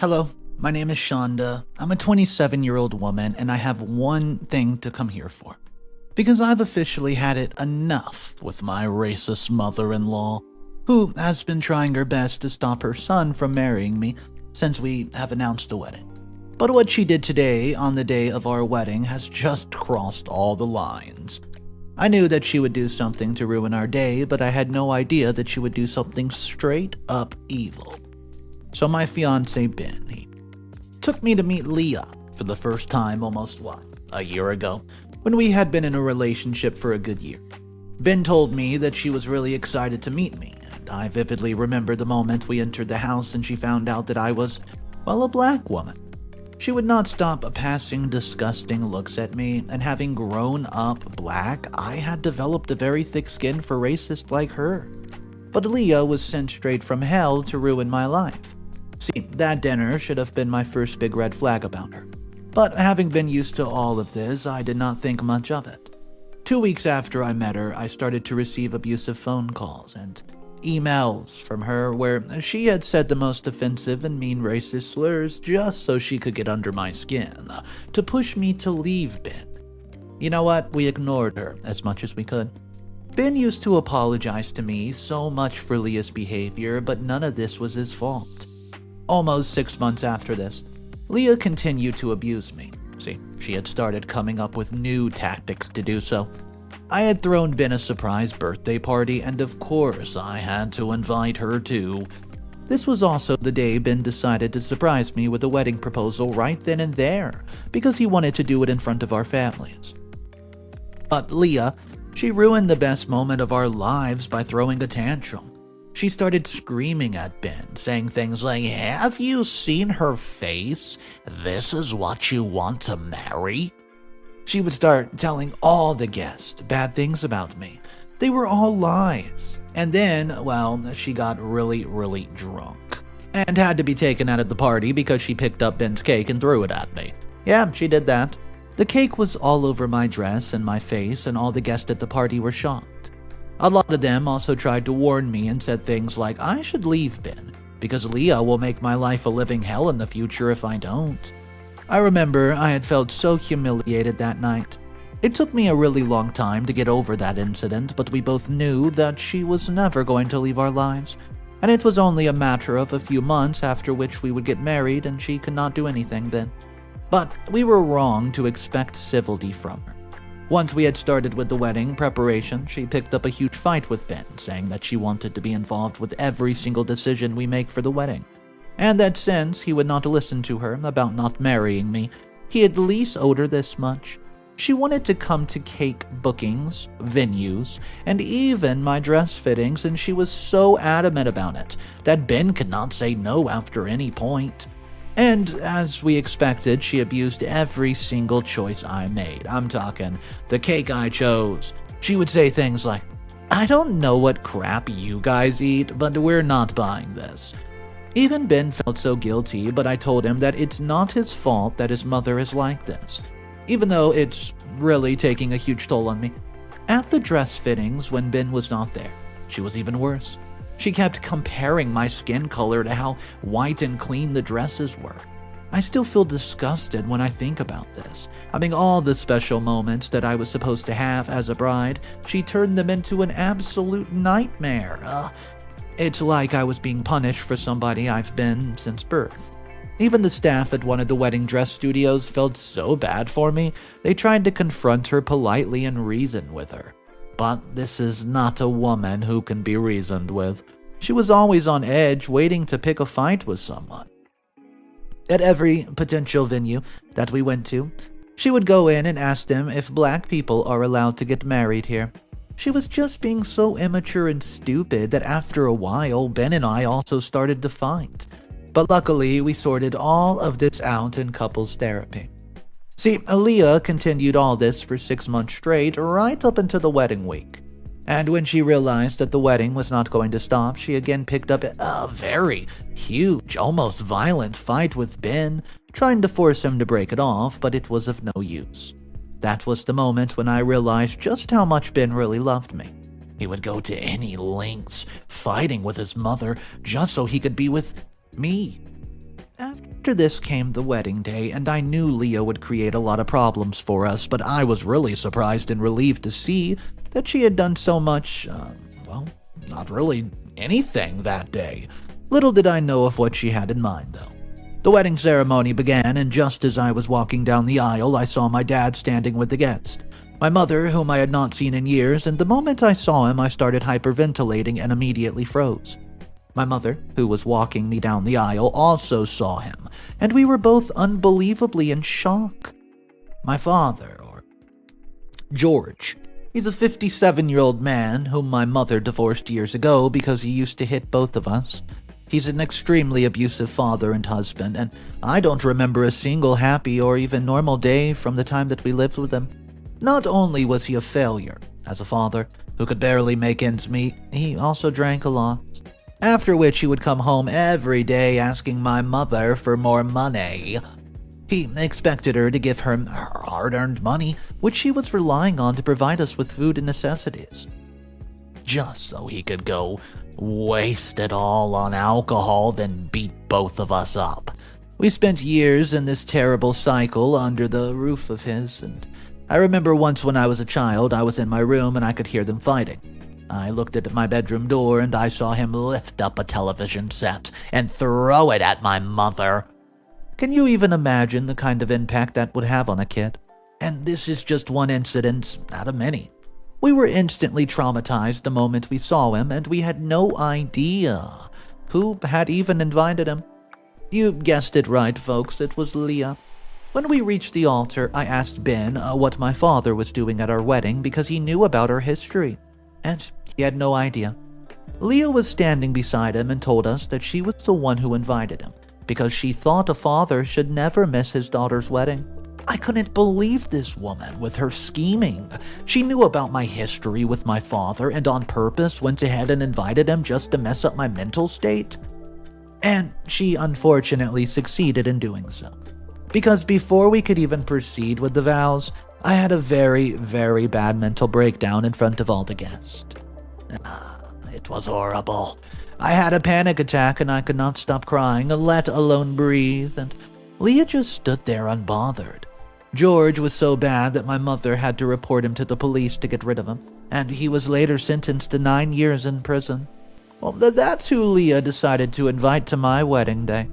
Hello, my name is Shonda. I'm a 27-year-old woman, and I have one thing to come here for. Because I've officially had it enough with my racist mother-in-law, who has been trying her best to stop her son from marrying me since we have announced the wedding. But what she did today, on the day of our wedding, has just crossed all the lines. I knew that she would do something to ruin our day, but I had no idea that she would do something straight up evil. So my fiance, Ben, he took me to meet Leah for the first time almost, a year ago, when we had been in a relationship for a good year. Ben told me that she was really excited to meet me, and I vividly remember the moment we entered the house and she found out that I was, a black woman. She would not stop passing disgusting looks at me, and having grown up black, I had developed a very thick skin for racists like her. But Leah was sent straight from hell to ruin my life. See, that dinner should have been my first big red flag about her. But having been used to all of this, I did not think much of it. 2 weeks after I met her, I started to receive abusive phone calls and emails from her where she had said the most offensive and mean racist slurs just so she could get under my skin, to push me to leave Ben. You know what? We ignored her as much as we could. Ben used to apologize to me so much for Leah's behavior, but none of this was his fault. Almost 6 months after this, Leah continued to abuse me. See, she had started coming up with new tactics to do so. I had thrown Ben a surprise birthday party, and of course I had to invite her too. This was also the day Ben decided to surprise me with a wedding proposal right then and there, because he wanted to do it in front of our families. But Leah, she ruined the best moment of our lives by throwing a tantrum. She started screaming at Ben, saying things like, "Have you seen her face? This is what you want to marry?" She would start telling all the guests bad things about me. They were all lies. And then, she got really drunk and had to be taken out of the party because she picked up Ben's cake and threw it at me. Yeah, she did that. The cake was all over my dress and my face, and all the guests at the party were shocked. A lot of them also tried to warn me and said things like I should leave Ben, because Leah will make my life a living hell in the future if I don't. I remember I had felt so humiliated that night. It took me a really long time to get over that incident, but we both knew that she was never going to leave our lives, and it was only a matter of a few months after which we would get married and she could not do anything then. But we were wrong to expect civility from her. Once we had started with the wedding preparation, she picked up a huge fight with Ben, saying that she wanted to be involved with every single decision we make for the wedding, and that since he would not listen to her about not marrying me, he at least owed her this much. She wanted to come to cake bookings, venues, and even my dress fittings, and she was so adamant about it that Ben could not say no after any point. And as we expected, she abused every single choice I made. I'm talking the cake I chose. She would say things like, "I don't know what crap you guys eat, but we're not buying this." Even Ben felt so guilty, but I told him that it's not his fault that his mother is like this, even though it's really taking a huge toll on me. At the dress fittings, when Ben was not there, she was even worse. She kept comparing my skin color to how white and clean the dresses were. I still feel disgusted when I think about this. All the special moments that I was supposed to have as a bride, she turned them into an absolute nightmare. It's like I was being punished for somebody I've been since birth. Even the staff at one of the wedding dress studios felt so bad for me, they tried to confront her politely and reason with her. But this is not a woman who can be reasoned with. She was always on edge, waiting to pick a fight with someone. At every potential venue that we went to, she would go in and ask them if black people are allowed to get married here. She was just being so immature and stupid that after a while, Ben and I also started to fight. But luckily, we sorted all of this out in couples therapy. See, Leah continued all this for 6 months straight, right up until the wedding week. And when she realized that the wedding was not going to stop, she again picked up a very huge, almost violent fight with Ben, trying to force him to break it off, but it was of no use. That was the moment when I realized just how much Ben really loved me. He would go to any lengths, fighting with his mother, just so he could be with me. After After this came the wedding day, and I knew Leah would create a lot of problems for us, but I was really surprised and relieved to see that she had done so much, not really anything that day. Little did I know of what she had in mind, though. The wedding ceremony began, and just as I was walking down the aisle, I saw my dad standing with the guest. My mother, whom I had not seen in years, and the moment I saw him, I started hyperventilating and immediately froze. My mother, who was walking me down the aisle, also saw him, and we were both unbelievably in shock. My father, or George, he's a 57-year-old man whom my mother divorced years ago because he used to hit both of us. He's an extremely abusive father and husband, and I don't remember a single happy or even normal day from the time that we lived with him. Not only was he a failure as a father who could barely make ends meet, he also drank a lot. After which he would come home every day asking my mother for more money. He expected her to give him her hard-earned money, which she was relying on to provide us with food and necessities, just so he could go waste it all on alcohol, then beat both of us up. We spent years in this terrible cycle under the roof of his, and I remember once when I was a child, I was in my room and I could hear them fighting. I looked at my bedroom door and I saw him lift up a television set and throw it at my mother. Can you even imagine the kind of impact that would have on a kid? And this is just one incident out of many. We were instantly traumatized the moment we saw him, and we had no idea who had even invited him. You guessed it right, folks, it was Leah. When we reached the altar, I asked Ben what my father was doing at our wedding because he knew about our history, and he had no idea. Leah was standing beside him and told us that she was the one who invited him because she thought a father should never miss his daughter's wedding. I couldn't believe this woman with her scheming. She knew about my history with my father and on purpose went ahead and invited him just to mess up my mental state. And she unfortunately succeeded in doing so. Because before we could even proceed with the vows, I had a very, very bad mental breakdown in front of all the guests. It was horrible. I had a panic attack and I could not stop crying, let alone breathe, and Leah just stood there unbothered. George was so bad that my mother had to report him to the police to get rid of him, and he was later sentenced to 9 years in prison. Well, that's who Leah decided to invite to my wedding day.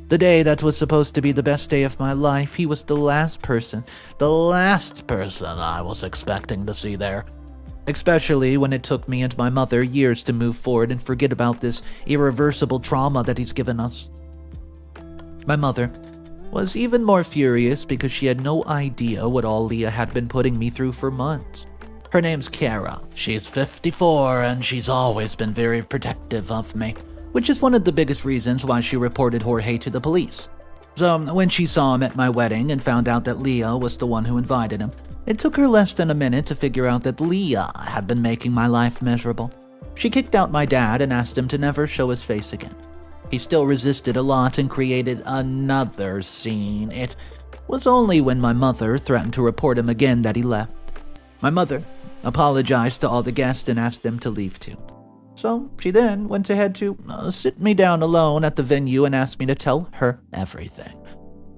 The day that was supposed to be the best day of my life, he was the last person I was expecting to see there. Especially when it took me and my mother years to move forward and forget about this irreversible trauma that he's given us. My mother was even more furious because she had no idea what all Leah had been putting me through for months. Her name's Kara. She's 54 and she's always been very protective of me, which is one of the biggest reasons why she reported Jorge to the police. So when she saw him at my wedding and found out that Leah was the one who invited him, it took her less than a minute to figure out that Leah had been making my life miserable. She kicked out my dad and asked him to never show his face again. He still resisted a lot and created another scene. It was only when my mother threatened to report him again that he left. My mother apologized to all the guests and asked them to leave too. So she then went ahead to sit me down alone at the venue and asked me to tell her everything.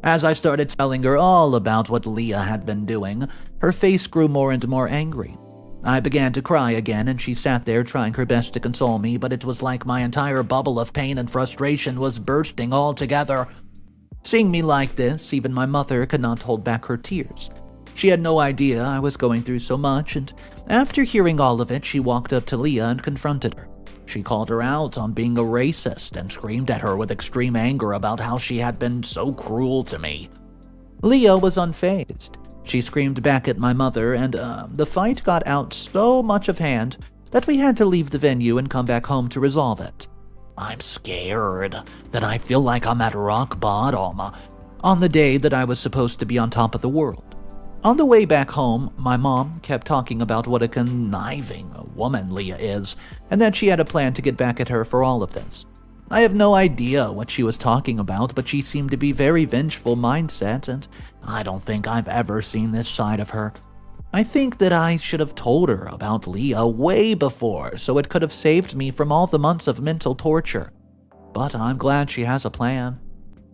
As I started telling her all about what Leah had been doing, her face grew more and more angry. I began to cry again, and she sat there trying her best to console me, but it was like my entire bubble of pain and frustration was bursting all together. Seeing me like this, even my mother could not hold back her tears. She had no idea I was going through so much, and after hearing all of it, she walked up to Leah and confronted her. She called her out on being a racist and screamed at her with extreme anger about how she had been so cruel to me. Leah was unfazed. She screamed back at my mother, and the fight got out so much of hand that we had to leave the venue and come back home to resolve it. I'm scared that I feel like I'm at rock bottom on the day that I was supposed to be on top of the world. On the way back home, my mom kept talking about what a conniving woman Leah is, and that she had a plan to get back at her for all of this. I have no idea what she was talking about, but she seemed to be very vengeful mindset, and I don't think I've ever seen this side of her. I think that I should have told her about Leah way before, so it could have saved me from all the months of mental torture. But I'm glad she has a plan.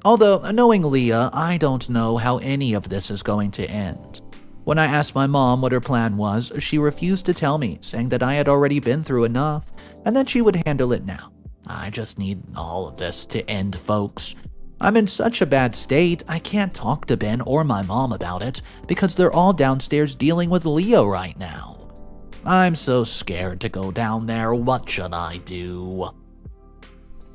Although, knowing Leah, I don't know how any of this is going to end. When I asked my mom what her plan was, she refused to tell me, saying that I had already been through enough and that she would handle it now. I just need all of this to end, folks. I'm in such a bad state, I can't talk to Ben or my mom about it because they're all downstairs dealing with Leah right now. I'm so scared to go down there. What should I do?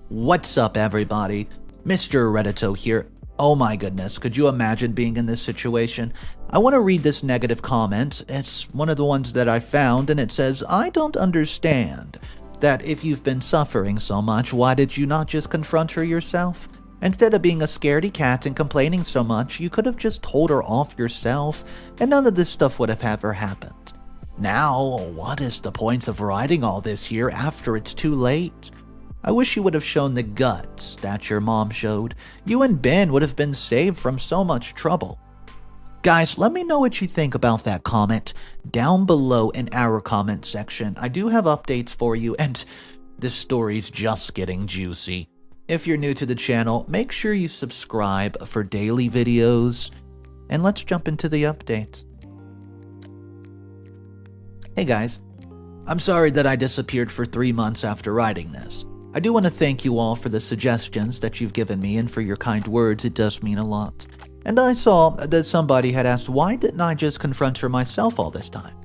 What's up, everybody? Mr. Reddito here. Oh my goodness, could you imagine being in this situation? I want to read this negative comment. It's one of the ones that I found, and it says, I don't understand that if you've been suffering so much, why did you not just confront her yourself? Instead of being a scaredy cat and complaining so much, you could have just told her off yourself, and none of this stuff would have ever happened. Now, what is the point of writing all this here after it's too late? I wish you would have shown the guts that your mom showed. You and Ben would have been saved from so much trouble. Guys, let me know what you think about that comment down below in our comment section. I do have updates for you, and this story's just getting juicy. If you're new to the channel, make sure you subscribe for daily videos, and let's jump into the updates. Hey guys, I'm sorry that I disappeared for 3 months after writing this. I do want to thank you all for the suggestions that you've given me and for your kind words. It does mean a lot. And I saw that somebody had asked, why didn't I just confront her myself all this time?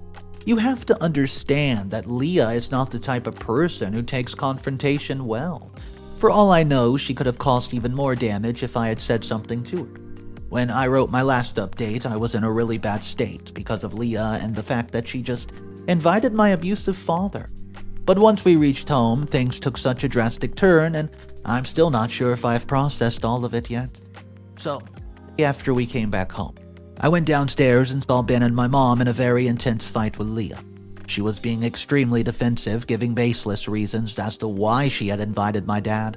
You have to understand that Leah is not the type of person who takes confrontation well. For all I know, she could have caused even more damage if I had said something to her. When I wrote my last update, I was in a really bad state because of Leah and the fact that she just invited my abusive father. But once we reached home, things took such a drastic turn, and I'm still not sure if I've processed all of it yet. So, after we came back home, I went downstairs and saw Ben and my mom in a very intense fight with Leah. She was being extremely defensive, giving baseless reasons as to why she had invited my dad.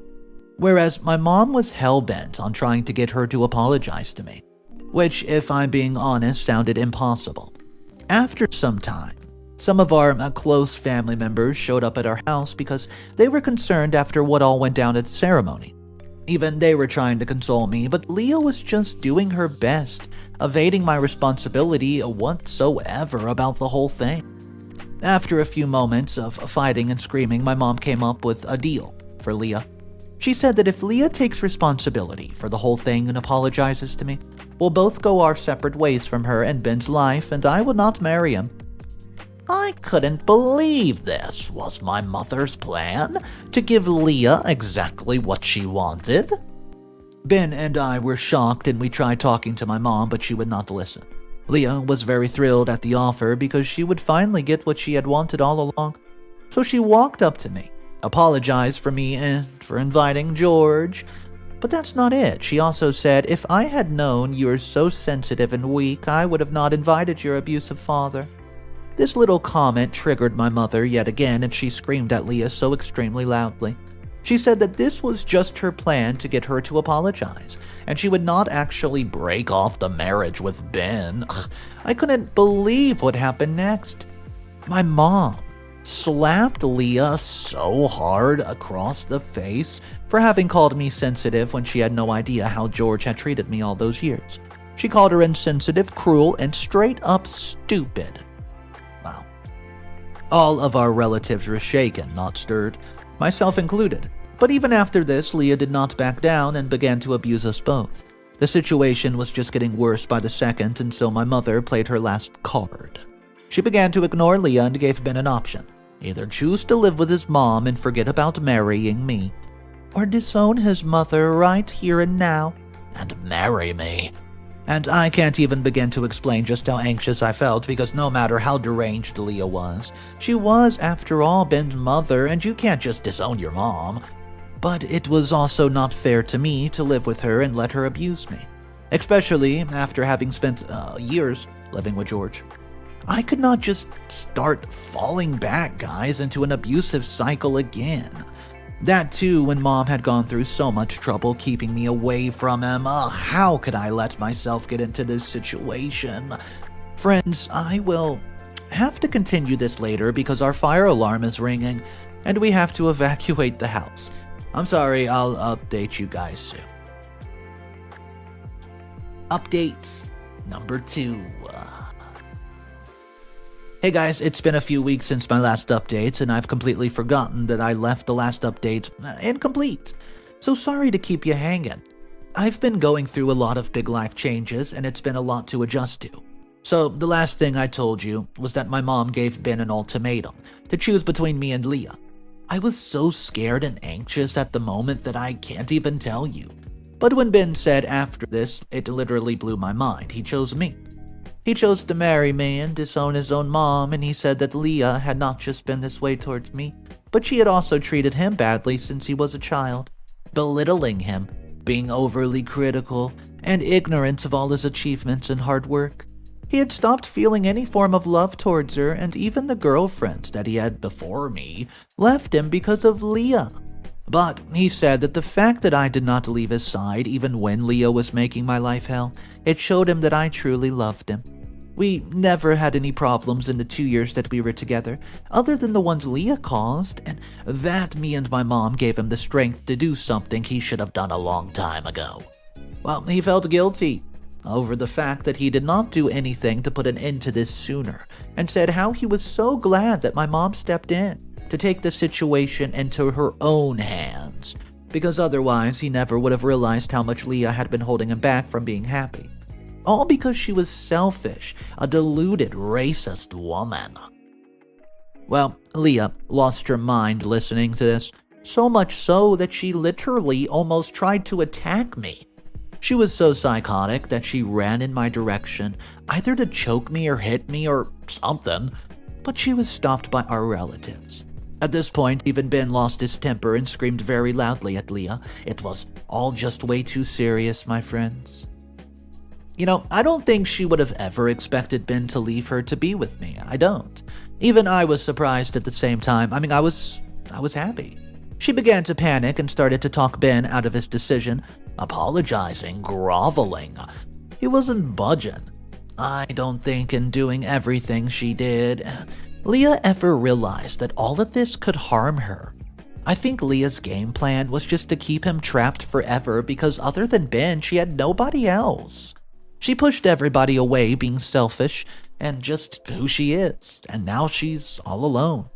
Whereas my mom was hell-bent on trying to get her to apologize to me, which, if I'm being honest, sounded impossible. After some time, some of our close family members showed up at our house because they were concerned after what all went down at the ceremony. Even they were trying to console me, but Leah was just doing her best, evading my responsibility whatsoever about the whole thing. After a few moments of fighting and screaming, my mom came up with a deal for Leah. She said that if Leah takes responsibility for the whole thing and apologizes to me, we'll both go our separate ways from her and Ben's life, and I will not marry him. I couldn't believe this was my mother's plan to give Leah exactly what she wanted. Ben and I were shocked, and we tried talking to my mom, but she would not listen. Leah was very thrilled at the offer because she would finally get what she had wanted all along. So she walked up to me, apologized for me and for inviting George. But that's not it. She also said, if I had known you were so sensitive and weak, I would have not invited your abusive father. This little comment triggered my mother yet again, and she screamed at Leah so extremely loudly. She said that this was just her plan to get her to apologize, and she would not actually break off the marriage with Ben. I couldn't believe what happened next. My mom slapped Leah so hard across the face for having called me sensitive when she had no idea how George had treated me all those years. She called her insensitive, cruel, and straight up stupid. Wow. All of our relatives were shaken, not stirred, myself included. But even after this, Leah did not back down and began to abuse us both. The situation was just getting worse by the second, and so my mother played her last card. She began to ignore Leah and gave Ben an option. Either choose to live with his mom and forget about marrying me, or disown his mother right here and now and marry me. And I can't even begin to explain just how anxious I felt, because no matter how deranged Leah was, she was, after all, Ben's mother, and you can't just disown your mom. But it was also not fair to me to live with her and let her abuse me, especially after having spent years living with George. I could not just start falling back, guys, into an abusive cycle again. That too, when Mom had gone through so much trouble keeping me away from him. How could I let myself get into this situation? Friends, I will have to continue this later because our fire alarm is ringing and we have to evacuate the house. I'm sorry, I'll update you guys soon. Update number 2. Hey guys, it's been a few weeks since my last update, and I've completely forgotten that I left the last update incomplete. So sorry to keep you hanging. I've been going through a lot of big life changes, and it's been a lot to adjust to. So the last thing I told you was that my mom gave Ben an ultimatum to choose between me and Leah. I was so scared and anxious at the moment that I can't even tell you. But when Ben said after this, it literally blew my mind. He chose me. He chose to marry me and disown his own mom, and he said that Leah had not just been this way towards me, but she had also treated him badly since he was a child, belittling him, being overly critical, and ignorant of all his achievements and hard work. He had stopped feeling any form of love towards her, and even the girlfriends that he had before me left him because of Leah. But he said that the fact that I did not leave his side even when Leah was making my life hell, it showed him that I truly loved him. We never had any problems in the 2 years that we were together, other than the ones Leah caused, and that me and my mom gave him the strength to do something he should have done a long time ago. Well, he felt guilty over the fact that he did not do anything to put an end to this sooner, and said how he was so glad that my mom stepped in to take the situation into her own hands, because otherwise he never would have realized how much Leah had been holding him back from being happy. All because she was selfish, a deluded, racist woman. Well, Leah lost her mind listening to this, so much so that she literally almost tried to attack me. She was so psychotic that she ran in my direction, either to choke me or hit me or something, but she was stopped by our relatives. At this point, even Ben lost his temper and screamed very loudly at Leah. It was all just way too serious, my friends. You know, I don't think she would have ever expected Ben to leave her to be with me. I don't. Even I was surprised at the same time. I was happy. She began to panic and started to talk Ben out of his decision, apologizing, groveling. He wasn't budging. I don't think in doing everything she did, Leah ever realized that all of this could harm her. I think Leah's game plan was just to keep him trapped forever because other than Ben, she had nobody else. She pushed everybody away being selfish and just who she is, and now she's all alone.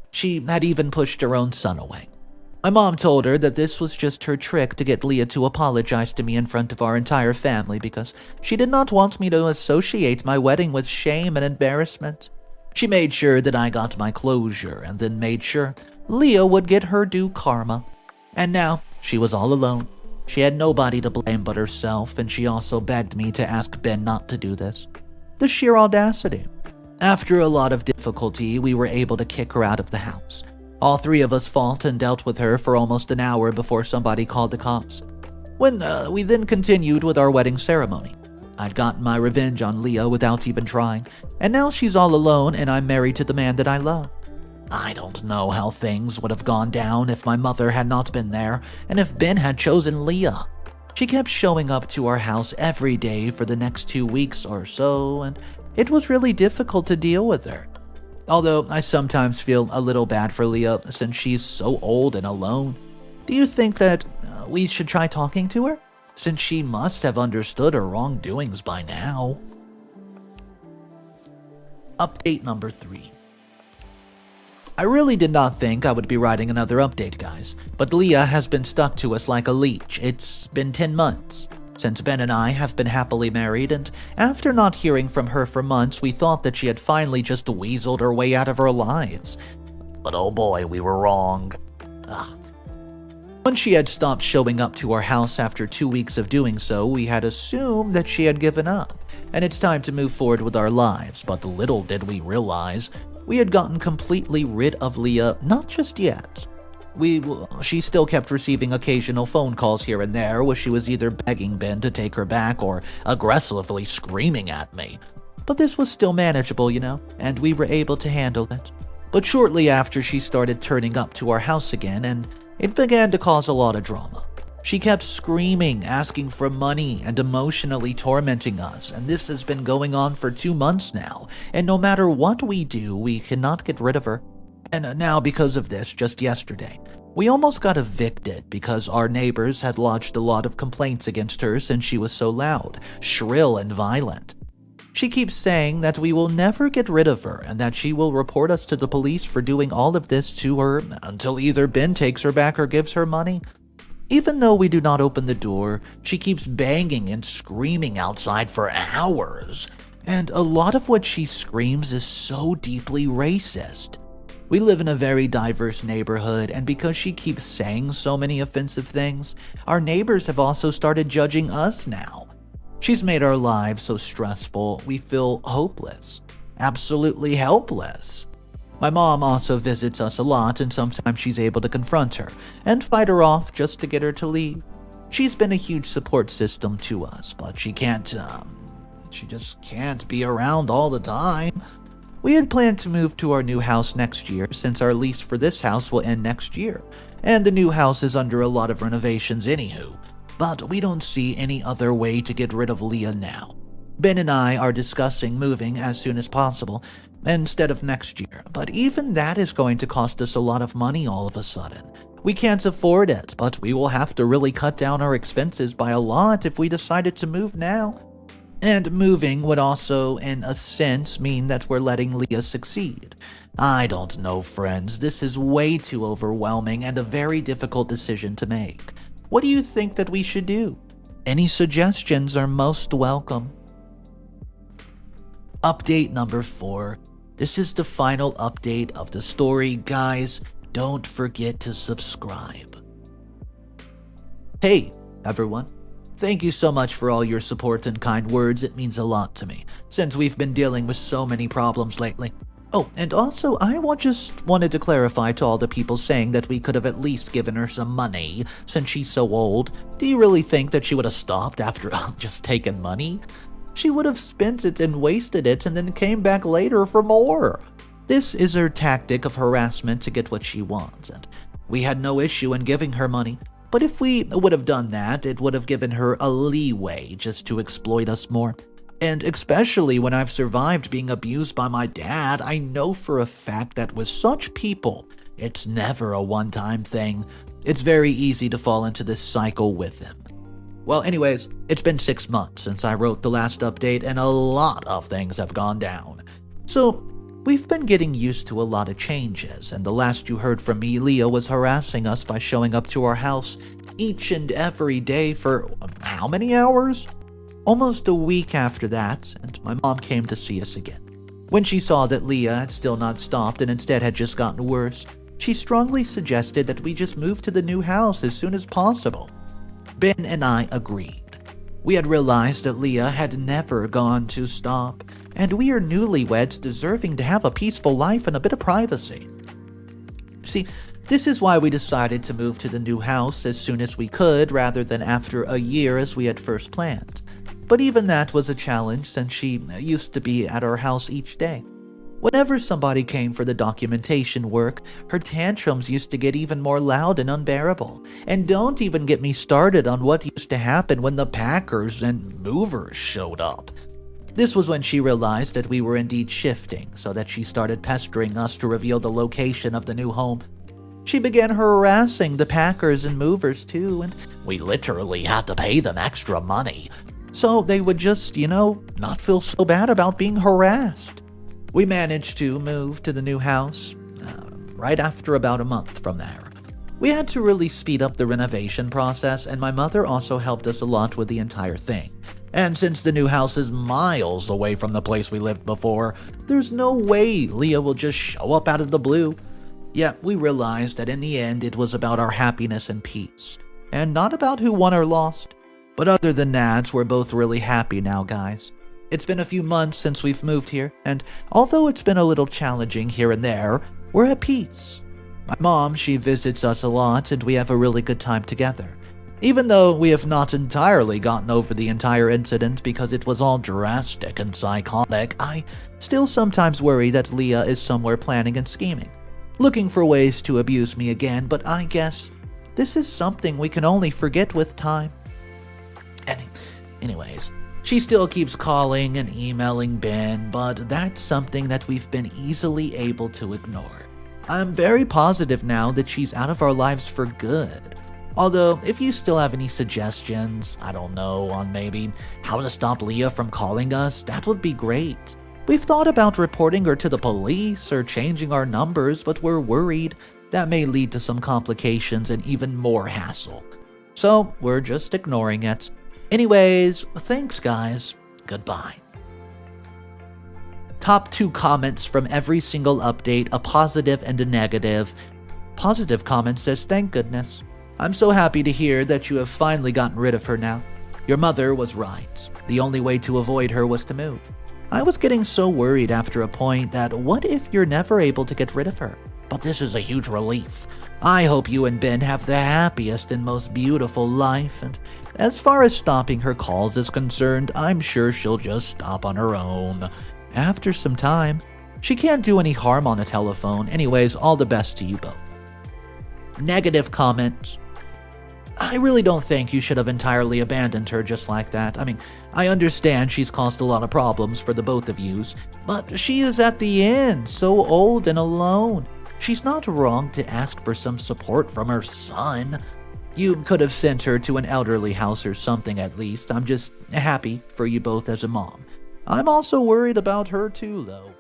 She had even pushed her own son away. My mom told her that this was just her trick to get Leah to apologize to me in front of our entire family because she did not want me to associate my wedding with shame and embarrassment. She made sure that I got my closure and then made sure Leah would get her due karma. And now she was all alone. She had nobody to blame but herself, and she also begged me to ask Ben not to do this. The sheer audacity. After a lot of difficulty, we were able to kick her out of the house. All three of us fought and dealt with her for almost an hour before somebody called the cops. When we then continued with our wedding ceremony. I'd gotten my revenge on Leah without even trying, and now she's all alone and I'm married to the man that I love. I don't know how things would have gone down if my mother had not been there and if Ben had chosen Leah. She kept showing up to our house every day for the next 2 weeks or so, and it was really difficult to deal with her. Although I sometimes feel a little bad for Leah since she's so old and alone. Do you think that we should try talking to her? Since she must have understood her wrongdoings by now. Update number 3. I really did not think I would be writing another update, guys, but Leah has been stuck to us like a leech. It's been 10 months since Ben and I have been happily married, and after not hearing from her for months, we thought that she had finally just weaseled her way out of our lives. But oh boy, we were wrong. When she had stopped showing up to our house after 2 weeks of doing so, we had assumed that she had given up, and it's time to move forward with our lives, but little did we realize we had gotten completely rid of Leah not just yet. She still kept receiving occasional phone calls here and there where she was either begging Ben to take her back or aggressively screaming at me. But this was still manageable, and we were able to handle it. But shortly after, she started turning up to our house again, and it began to cause a lot of drama. She kept screaming, asking for money, and emotionally tormenting us, and this has been going on for 2 months now, and no matter what we do, we cannot get rid of her. And now, because of this, just yesterday, We almost got evicted because our neighbors had lodged a lot of complaints against her since she was so loud, shrill, and violent. She keeps saying that we will never get rid of her and that she will report us to the police for doing all of this to her until either Ben takes her back or gives her money. Even though we do not open the door, she keeps banging and screaming outside for hours. And a lot of what she screams is so deeply racist. We live in a very diverse neighborhood, and because she keeps saying so many offensive things, our neighbors have also started judging us now. She's made our lives so stressful, we feel hopeless. Absolutely helpless. My mom also visits us a lot, and sometimes she's able to confront her and fight her off just to get her to leave. She's been a huge support system to us, but she just can't be around all the time. We had planned to move to our new house next year since our lease for this house will end next year, and the new house is under a lot of renovations anywho. But we don't see any other way to get rid of Leah now. Ben and I are discussing moving as soon as possible, instead of next year, but even that is going to cost us a lot of money all of a sudden. We can't afford it, but we will have to really cut down our expenses by a lot if we decided to move now. And moving would also, in a sense, mean that we're letting Leah succeed. I don't know, friends. This is way too overwhelming and a very difficult decision to make. What do you think that we should do? Any suggestions are most welcome. Update number 4. This is the final update of the story, guys. Don't forget to subscribe. Hey, everyone. Thank you so much for all your support and kind words. It means a lot to me, since we've been dealing with so many problems lately. Oh, and also, just wanted to clarify to all the people saying that we could have at least given her some money, since she's so old. Do you really think that she would have stopped after just taking money? She would have spent it and wasted it and then came back later for more. This is her tactic of harassment to get what she wants, and we had no issue in giving her money. But if we would have done that, it would have given her a leeway just to exploit us more. And especially when I've survived being abused by my dad, I know for a fact that with such people, it's never a one-time thing. It's very easy to fall into this cycle with them. Well, anyways, it's been 6 months since I wrote the last update, and a lot of things have gone down. So, we've been getting used to a lot of changes, and the last you heard from me, Leah was harassing us by showing up to our house each and every day for how many hours? Almost a week after that, and my mom came to see us again. When she saw that Leah had still not stopped and instead had just gotten worse, she strongly suggested that we just move to the new house as soon as possible. Ben and I agreed. We had realized that Leah had never gone to stop, and we are newlyweds deserving to have a peaceful life and a bit of privacy. See, this is why we decided to move to the new house as soon as we could rather than after a year as we had first planned. But even that was a challenge since she used to be at our house each day. Whenever somebody came for the documentation work, her tantrums used to get even more loud and unbearable. And don't even get me started on what used to happen when the packers and movers showed up. This was when she realized that we were indeed shifting, so that she started pestering us to reveal the location of the new home. She began harassing the packers and movers too, and we literally had to pay them extra money. So they would just, not feel so bad about being harassed. We managed to move to the new house right after about a month from there. We had to really speed up the renovation process, and my mother also helped us a lot with the entire thing. And since the new house is miles away from the place we lived before, there's no way Leah will just show up out of the blue. Yet we realized that in the end it was about our happiness and peace, and not about who won or lost. But other than that, we're both really happy now, guys. It's been a few months since we've moved here, and although it's been a little challenging here and there, we're at peace. My mom, she visits us a lot, and we have a really good time together. Even though we have not entirely gotten over the entire incident because it was all drastic and psychotic, I still sometimes worry that Leah is somewhere planning and scheming, looking for ways to abuse me again, but I guess this is something we can only forget with time. Anyways, she still keeps calling and emailing Ben, but that's something that we've been easily able to ignore. I'm very positive now that she's out of our lives for good. Although, if you still have any suggestions, I don't know, on maybe how to stop Leah from calling us, that would be great. We've thought about reporting her to the police or changing our numbers, but we're worried that may lead to some complications and even more hassle. So, we're just ignoring it. Anyways, thanks guys. Goodbye. Top 2 comments from every single update, a positive and a negative. Positive comment says, "Thank goodness. I'm so happy to hear that you have finally gotten rid of her now. Your mother was right. The only way to avoid her was to move. I was getting so worried after a point that what if you're never able to get rid of her? But this is a huge relief. I hope you and Ben have the happiest and most beautiful life, and as far as stopping her calls is concerned, I'm sure she'll just stop on her own. After some time. She can't do any harm on the telephone. Anyways, all the best to you both." Negative comment. I really don't think you should have entirely abandoned her just like that. I mean, I understand she's caused a lot of problems for the both of yous, but she is at the end, so old and alone. She's not wrong to ask for some support from her son. You could have sent her to an elderly house or something at least. I'm just happy for you both as a mom. I'm also worried about her too, though.